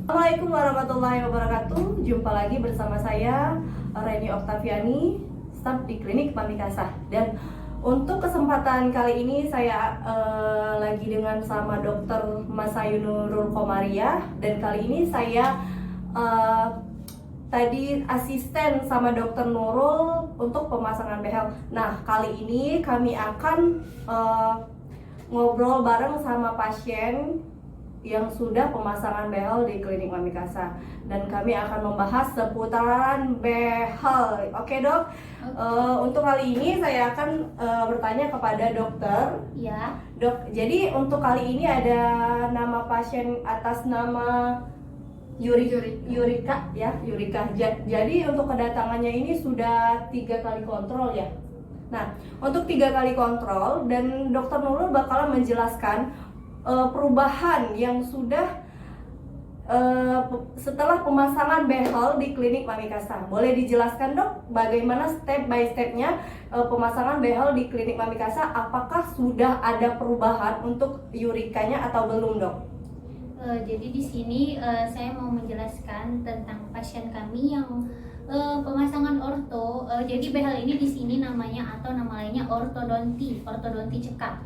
Assalamualaikum warahmatullahi wabarakatuh. Jumpa lagi bersama saya Reni Oktaviani, staf di Klinik Mamikasa. Dan untuk kesempatan kali ini saya lagi dengan sama Dr. Masayu Nurul Komariah. Dan kali ini saya tadi asisten sama Dr. Nurul untuk pemasangan behel. Nah, kali ini kami akan ngobrol bareng sama pasien yang sudah pemasangan behel di Klinik Mamikasa, dan kami akan membahas seputaran behel. Oke dok, untuk kali ini saya akan bertanya kepada dokter. Ya. Dok, jadi untuk kali ini ada nama pasien atas nama Yurika ya, Yurika. Jadi untuk kedatangannya ini sudah 3 kali kontrol ya. Nah, untuk 3 kali kontrol, dan dokter Nurul bakalan menjelaskan perubahan yang sudah setelah pemasangan behel di Klinik Mamikasa. Boleh dijelaskan dok, bagaimana step by stepnya pemasangan behel di Klinik Mamikasa? Apakah sudah ada perubahan untuk Yurikanya atau belum dok? Jadi di sini saya mau menjelaskan tentang pasien kami yang pemasangan orto. Jadi behel ini di sini namanya atau nama lainnya ortodonti cekat.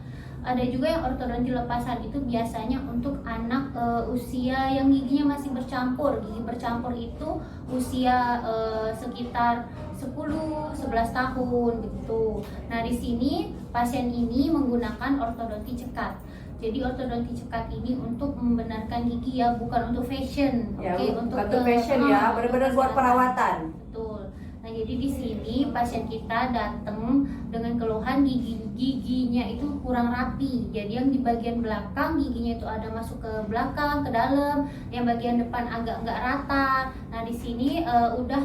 Ada juga yang ortodonti lepasan, itu biasanya untuk anak usia yang giginya masih bercampur. Gigi bercampur itu usia sekitar 10-11 tahun begitu. Nah, di sini pasien ini menggunakan ortodonti cekat. Jadi ortodonti cekat ini untuk membenarkan gigi ya, bukan untuk fashion. Ya, untuk fashion ya, benar-benar buat perawatan. Betul. Nah, jadi di sini pasien kita datang dengan keluhan giginya itu kurang rapi. Jadi yang di bagian belakang giginya itu ada masuk ke belakang, ke dalam, yang bagian depan agak nggak rata. Nah, di sini udah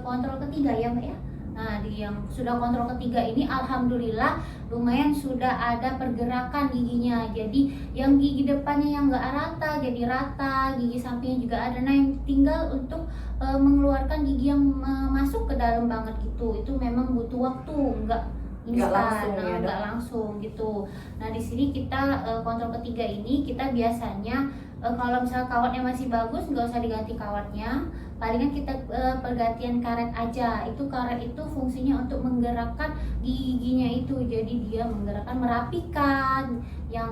kontrol ketiga ya, Mbak ya. Nah, di yang sudah kontrol ketiga ini alhamdulillah lumayan sudah ada pergerakan giginya. Jadi yang gigi depannya yang nggak rata jadi rata, gigi sampingnya juga ada. Nah, yang tinggal untuk mengeluarkan gigi yang masuk ke dalam banget gitu. Itu memang butuh waktu, nggak instan, nggak langsung gitu. Nah, di sini kita kontrol ketiga ini kita biasanya kalau misalnya kawatnya masih bagus nggak usah diganti kawatnya, palingan kita pergantian karet aja. Itu karet itu fungsinya untuk menggerakkan giginya itu, jadi dia menggerakkan, merapikan yang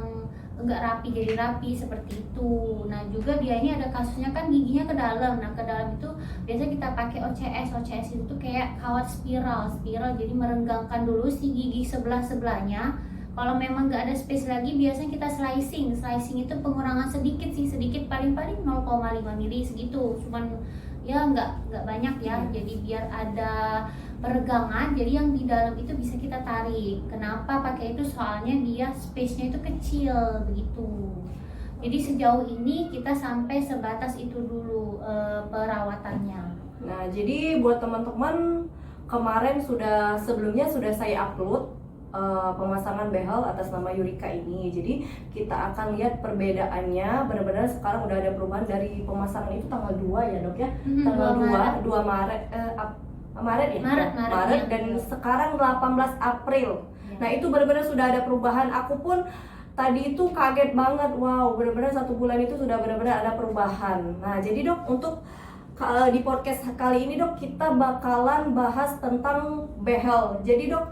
enggak rapi jadi rapi seperti itu. Nah, juga dia ini ada kasusnya kan giginya ke dalam. Nah, ke dalam itu biasa kita pakai OCS itu kayak kawat spiral, jadi merenggangkan dulu si gigi sebelahnya. Kalau memang nggak ada space lagi, biasanya kita slicing itu pengurangan sedikit paling 0,5 mili segitu, cuman ya nggak banyak ya. Jadi biar ada peregangan, jadi yang di dalam itu bisa kita tarik. Kenapa pakai itu? Soalnya dia space-nya itu kecil begitu. Jadi sejauh ini kita sampai sebatas itu dulu perawatannya. Nah, jadi buat teman-teman, kemarin sebelumnya sudah saya upload pemasangan behel atas nama Yurika ini. Jadi kita akan lihat perbedaannya. Benar-benar sekarang udah ada perubahan dari pemasangan itu tanggal 2 ya dok ya, tanggal 2 Maret ya? Maret dan ya. Sekarang 18 April ya. Nah, itu benar-benar sudah ada perubahan. Aku pun tadi itu kaget banget. Wow, benar-benar 1 bulan itu sudah benar-benar ada perubahan. Nah, jadi dok, untuk di podcast kali ini dok, kita bakalan bahas tentang behel. Jadi dok,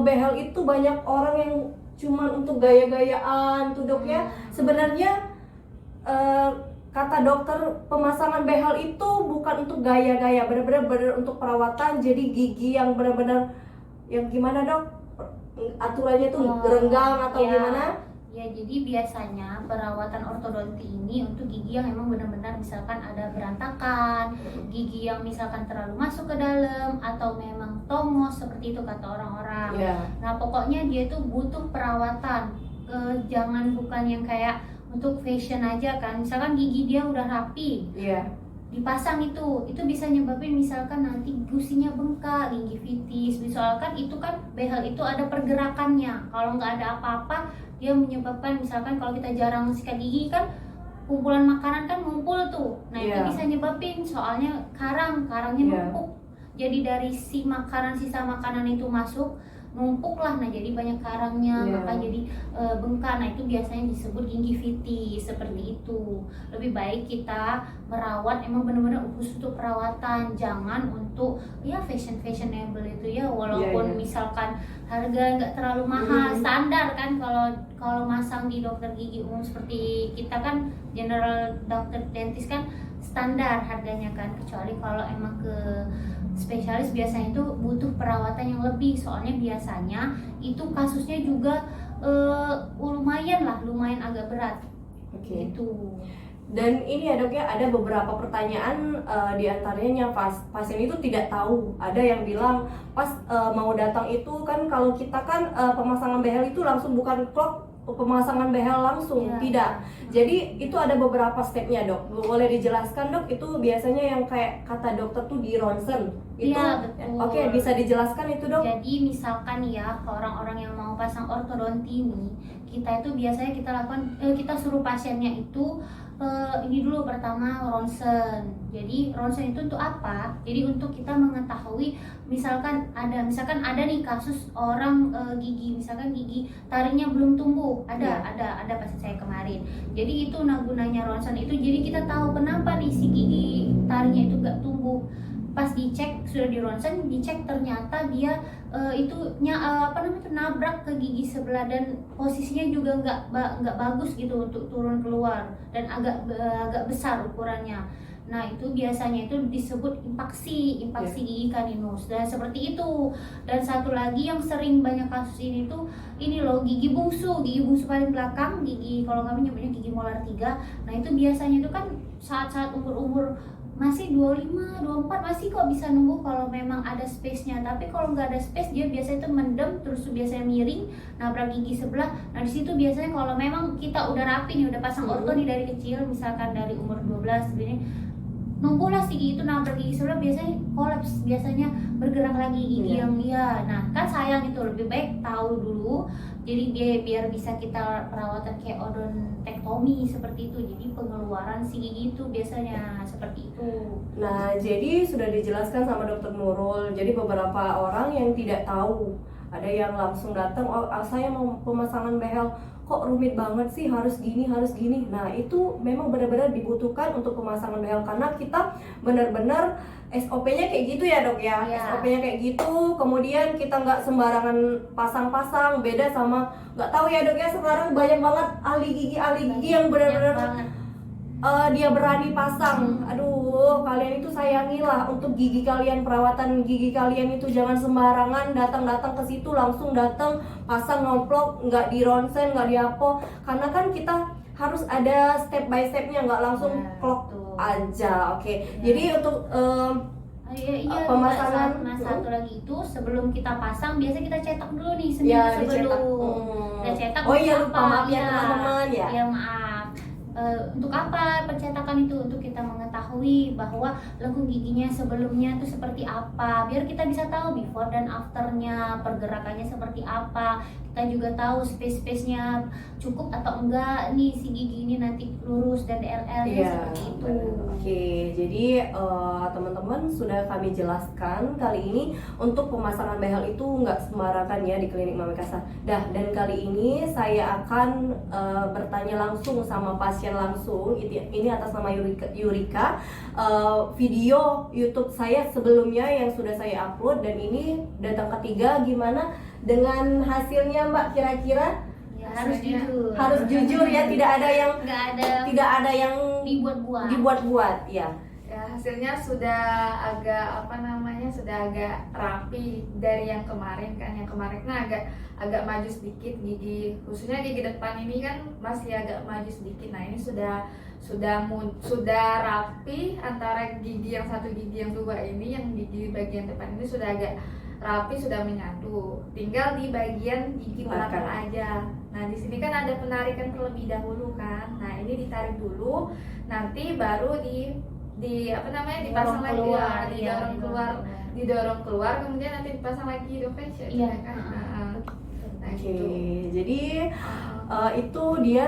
behel itu banyak orang yang cuman untuk gaya-gayaan tuh dok ya. Sebenarnya kata dokter, pemasangan behel itu bukan untuk gaya-gaya, benar-benar untuk perawatan. Jadi gigi yang benar-benar yang gimana dok? Aturannya tuh renggang atau ya. Gimana? Ya, jadi biasanya perawatan ortodonti ini untuk gigi yang memang benar-benar misalkan ada berantakan, gigi yang misalkan terlalu masuk ke dalam, atau memang tomos seperti itu kata orang-orang. Nah, pokoknya dia tuh butuh perawatan. Jangan bukan yang kayak untuk fashion aja kan. Misalkan gigi dia udah rapi, dipasang itu bisa nyebabin misalkan nanti gusinya bengkak, gingivitis. Misalkan itu kan behel itu ada pergerakannya. Kalau nggak ada apa-apa, dia menyebabkan misalkan kalau kita jarang sikat gigi kan kumpulan makanan kan ngumpul tuh. Nah, itu bisa nyebabin, soalnya karangnya numpuk. Jadi dari sisa makanan itu masuk numpuk lah, nah jadi banyak karangnya, Iya. maka jadi bengkak. Nah itu biasanya disebut gingivitis seperti itu. Lebih baik kita merawat emang benar-benar khusus untuk perawatan, jangan untuk ya fashionable itu ya, walaupun Iya, iya. misalkan harga nggak terlalu mahal, standar kan kalau masang di dokter gigi umum seperti kita kan general dokter dentist kan standar harganya kan, kecuali kalau emang ke spesialis biasanya itu butuh perawatan yang lebih, soalnya biasanya itu kasusnya juga lumayan agak berat. Oke. Gitu. Dan ini ya dok ya, ada beberapa pertanyaan di antaranya pasien itu tidak tahu. Ada yang bilang pas mau datang itu kan, kalau kita kan pemasangan behel itu langsung, bukan klop pemasangan behel langsung, Iya. tidak. Jadi itu ada beberapa stepnya dok. Boleh dijelaskan dok, itu biasanya yang kayak kata dokter tuh di ronsen. Itu Iya, betul. oke, bisa dijelaskan itu dok? Jadi misalkan ya, ke orang-orang yang mau pasang ortodonti nih, kita itu biasanya kita lakukan, kita suruh pasiennya itu ini dulu, pertama ronsen. Jadi ronsen itu untuk apa? Jadi untuk kita mengetahui misalkan ada nih kasus orang gigi, misalkan gigi taringnya belum tumbuh, ada pasien saya kemarin. Jadi itu gunanya ronsen itu, jadi kita tahu kenapa nih si gigi taringnya itu gak tumbuh. Pas dicek, sudah di ronsen, dicek ternyata dia nabrak ke gigi sebelah, dan posisinya juga nggak bagus gitu untuk turun keluar, dan agak besar ukurannya. Nah itu biasanya itu disebut impaksi gigi caninus, dan seperti itu. Dan satu lagi yang sering banyak kasus ini tuh ini loh, gigi bungsu paling belakang, gigi kalau kami nyebutnya gigi molar 3. Nah itu biasanya itu kan saat-saat umur masih 25, 24 masih kok bisa numbuh kalau memang ada space-nya. Tapi kalau nggak ada space, dia biasanya itu mendem, terus biasanya miring, nabrak gigi sebelah. Nah di situ biasanya kalau memang kita udah rapi nih, udah pasang orto nih dari kecil, misalkan dari umur 12 begini, numbuhlah si gigi itu nabrak gigi sebelah, biasanya kolaps, biasanya bergerak lagi gigi yang dia. Nah kan sayang, itu lebih baik tahu dulu. Jadi biar bisa kita perawatan kayak odontektomi seperti itu. Jadi pengeluaran si gigi itu biasanya seperti itu. Nah, jadi sudah dijelaskan sama dokter Nurul. Jadi beberapa orang yang tidak tahu, ada yang langsung datang, oh saya mau pemasangan behel, kok rumit banget sih, harus gini. Nah itu memang benar-benar dibutuhkan untuk pemasangan behel, karena kita benar-benar SOP-nya kayak gitu ya dok ya, SOP-nya kayak gitu. Kemudian kita nggak sembarangan pasang-pasang, beda sama, nggak tahu ya dok ya, sekarang banyak banget ahli gigi yang benar-benar dia berani pasang. Aduh, kalian itu sayangilah untuk gigi kalian, perawatan gigi kalian itu jangan sembarangan datang ke situ, langsung datang pasang nomplok, nggak di ronsen, nggak di apa, karena kan kita harus ada step by stepnya, nggak langsung klok aja. Oke. Jadi untuk pemasangan satu lagi itu, sebelum kita pasang biasa kita cetak dulu nih seminggu sebelum. Kita cetak. Oh iya, lupa, maaf ya teman-teman ya. Ya maaf. Untuk apa pencetakan itu? Untuk kita mengetahui bahwa lekuk giginya sebelumnya itu seperti apa, biar kita bisa tahu before dan afternya, pergerakannya seperti apa. Kita juga tahu space-nya cukup atau enggak nih si gigi ini nanti lurus dan DLL-nya seperti itu. Oke, jadi teman-teman sudah kami jelaskan kali ini untuk pemasangan behel itu nggak sembarangan ya di klinik Mama Kasa. Dan kali ini saya akan bertanya langsung sama pasien langsung. Ini atas nama Yurika. Video YouTube saya sebelumnya yang sudah saya upload, dan ini datang ketiga. Gimana dengan hasilnya Mbak, kira-kira? Ya, harus jujur Ya, tidak ada yang dibuat-buat ya. Ya, hasilnya sudah agak sudah agak rapi dari yang kemarin kan. Yang kemarin kan agak maju sedikit gigi, khususnya gigi depan ini kan masih agak maju sedikit. Nah, ini sudah rapi antara gigi yang satu, gigi yang dua ini, yang gigi bagian depan ini sudah agak rapi, sudah menyatu. Tinggal di bagian gigi belakang aja. Nah, di sini kan ada penarikan terlebih dahulu kan. Nah, ini ditarik dulu, nanti baru dipasang lagi, didorong keluar, kemudian nanti dipasang lagi kan. Oke, jadi itu dia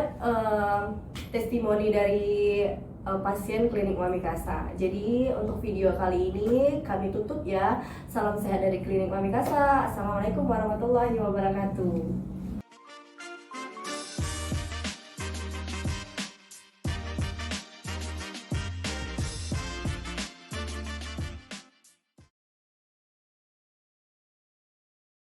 testimoni dari pasien klinik Mami Kasa. Jadi untuk video kali ini kami tutup ya. Salam sehat dari klinik Mami Kasa. Assalamualaikum warahmatullahi wabarakatuh.